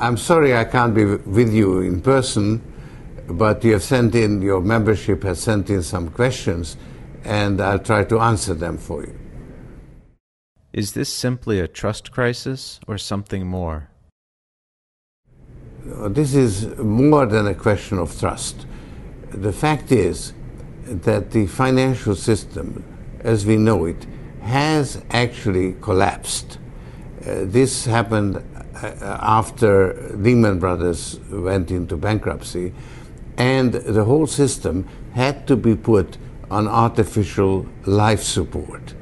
I'm sorry I can't be with you in person, but you have sent in, your membership has sent in some questions, and I'll try to answer them for you. Is this simply a trust crisis or something more? This is more than a question of trust. The fact is that the financial system, as we know it, has actually collapsed. This happened after Lehman Brothers went into bankruptcy, and the whole system had to be put on artificial life support.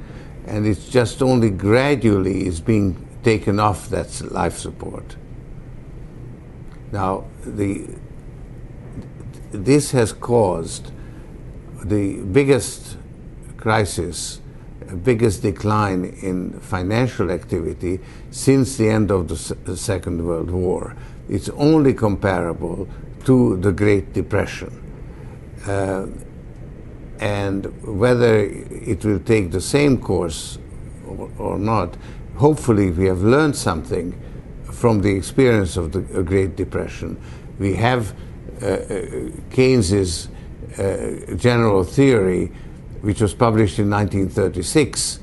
And it's just only gradually is being taken off that life support. Now, this has caused the biggest crisis, biggest decline in financial activity since the end of the Second World War. It's only comparable to the Great Depression. And whether it will take the same course or not, hopefully we have learned something from the experience of the Great Depression. We have Keynes's general theory, which was published in 1936.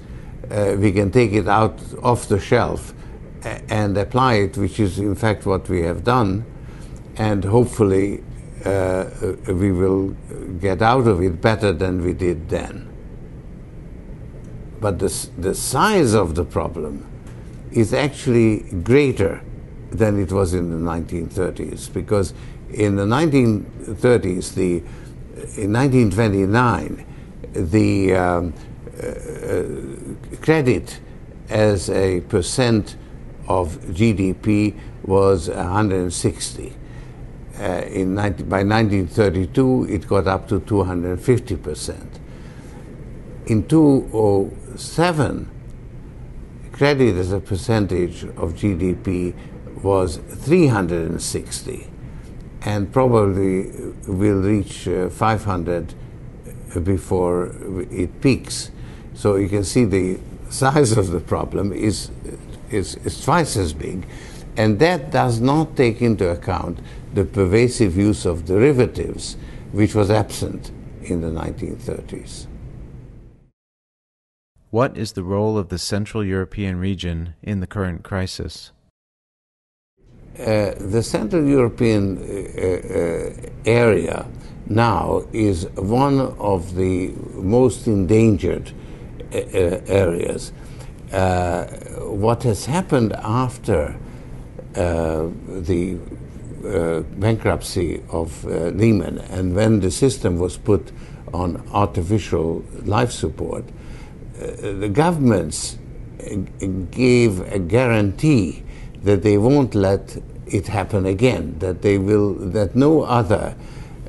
We can take it out off the shelf and apply it, which is in fact what we have done, and hopefully we will get out of it better than we did then. But the size of the problem is actually greater than it was in the 1930s, because in the 1930s, in 1929, the credit as a percent of GDP was 160. By 1932, it got up to 250%. In 2007, credit as a percentage of GDP was 360, and probably will reach 500 before it peaks. So you can see the size of the problem is twice as big, and that does not take into account the pervasive use of derivatives, which was absent in the 1930s. What is the role of the Central European region in the current crisis? The Central European area now is one of the most endangered areas. What has happened after the bankruptcy of Lehman, and when the system was put on artificial life support, the governments gave a guarantee that they won't let it happen again, that no other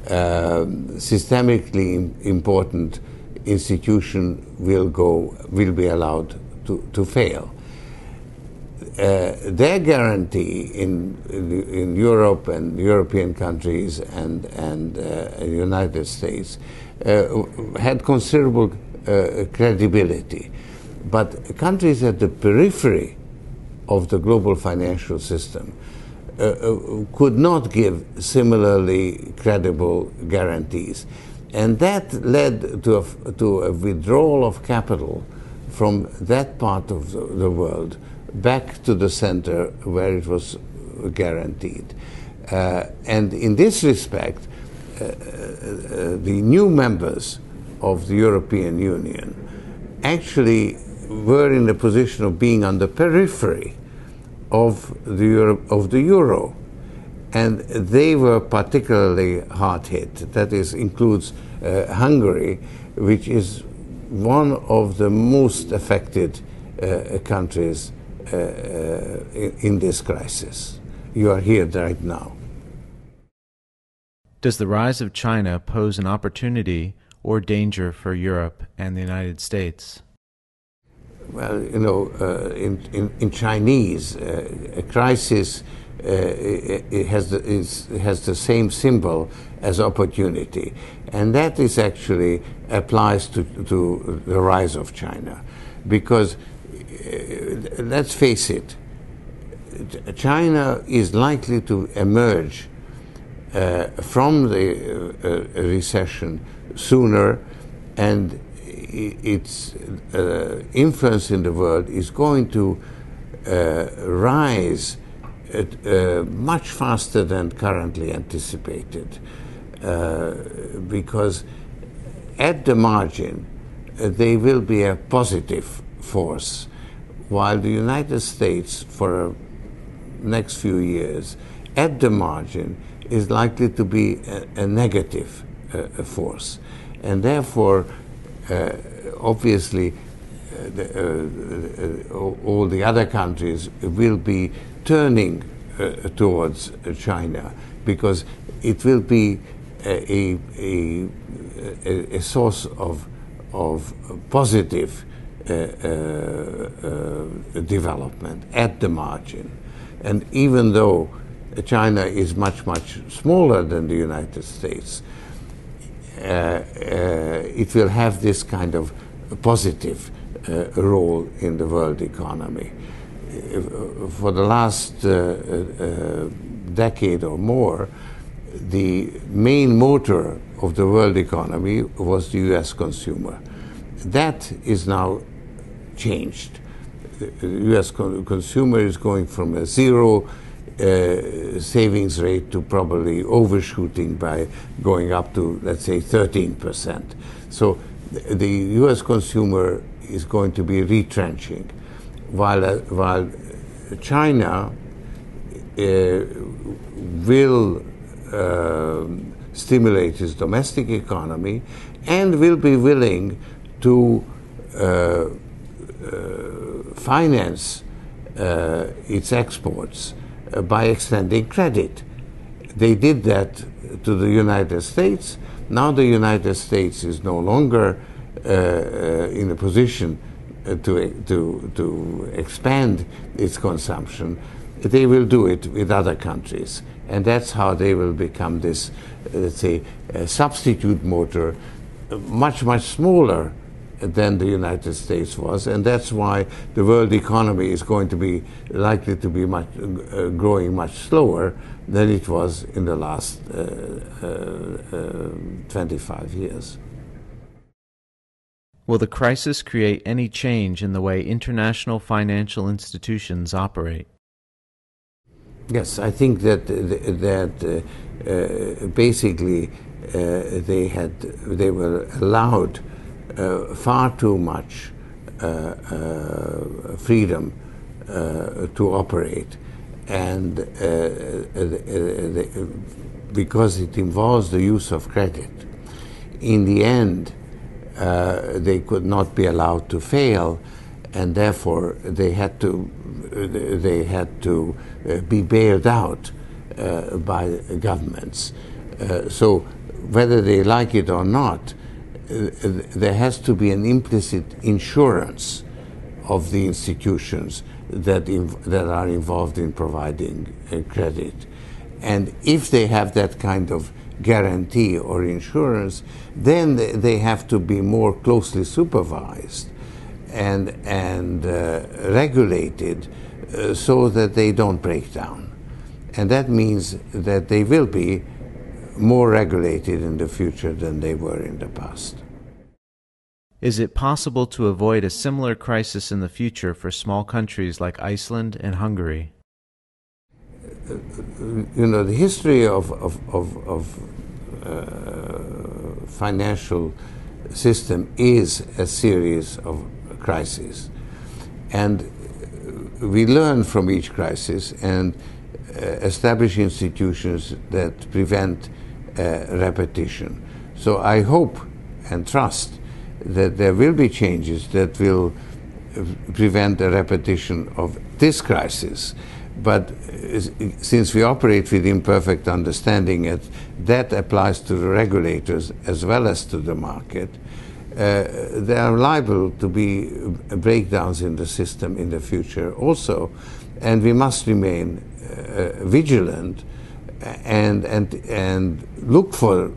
systemically important institution will be allowed to fail. Their guarantee in Europe and European countries and the United States had considerable credibility. But countries at the periphery of the global financial system could not give similarly credible guarantees. And that led to a withdrawal of capital from that part of the world back to the center where it was guaranteed. And in this respect, the new members of the European Union actually were in the position of being on the periphery of the euro, and they were particularly hard hit. That includes Hungary, which is one of the most affected countries in this crisis. You are here right now. Does the rise of China pose an opportunity or danger for Europe and the United States? Well, you know, in Chinese, a crisis it has the same symbol as opportunity, and that is actually applies to the rise of China, because let's face it, China is likely to emerge from the recession sooner, and its influence in the world is going to rise much faster than currently anticipated, because at the margin they will be a positive force, while the United States for the next few years at the margin is likely to be a negative force. And therefore, obviously, all the other countries will be turning towards China, because it will be a source of positive development at the margin. And even though China is much, much smaller than the United States, it will have this kind of positive role in the world economy. For the last decade or more, the main motor of the world economy was the US consumer. That is now changed. The US consumer is going from a zero savings rate to probably overshooting by going up to, let's say, 13%. So the US consumer is going to be retrenching, while China will stimulate its domestic economy and will be willing to finance its exports by extending credit. They did that to the United States. Now the United States is no longer in a position to expand its consumption. They will do it with other countries, and that's how they will become this, let's say, substitute motor, much, much smaller than the United States was, and that's why the world economy is going to be likely to be growing much slower than it was in the last 25 years. Will the crisis create any change in the way international financial institutions operate? Yes, I think that basically they were allowed far too much freedom to operate, and because it involves the use of credit. In the end, they could not be allowed to fail, and therefore they had to be bailed out by governments. So whether they like it or not, there has to be an implicit insurance of the institutions that are involved in providing credit. And if they have that kind of guarantee or insurance, then they have to be more closely supervised and regulated so that they don't break down. And that means that they will be more regulated in the future than they were in the past. Is it possible to avoid a similar crisis in the future for small countries like Iceland and Hungary? You know, the history of financial system is a series of crises, and we learn from each crisis and establish institutions that prevent repetition. So I hope and trust that there will be changes that will prevent a repetition of this crisis. But since we operate with imperfect understanding, that applies to the regulators as well as to the market. There are liable to be breakdowns in the system in the future also, and we must remain vigilant and look for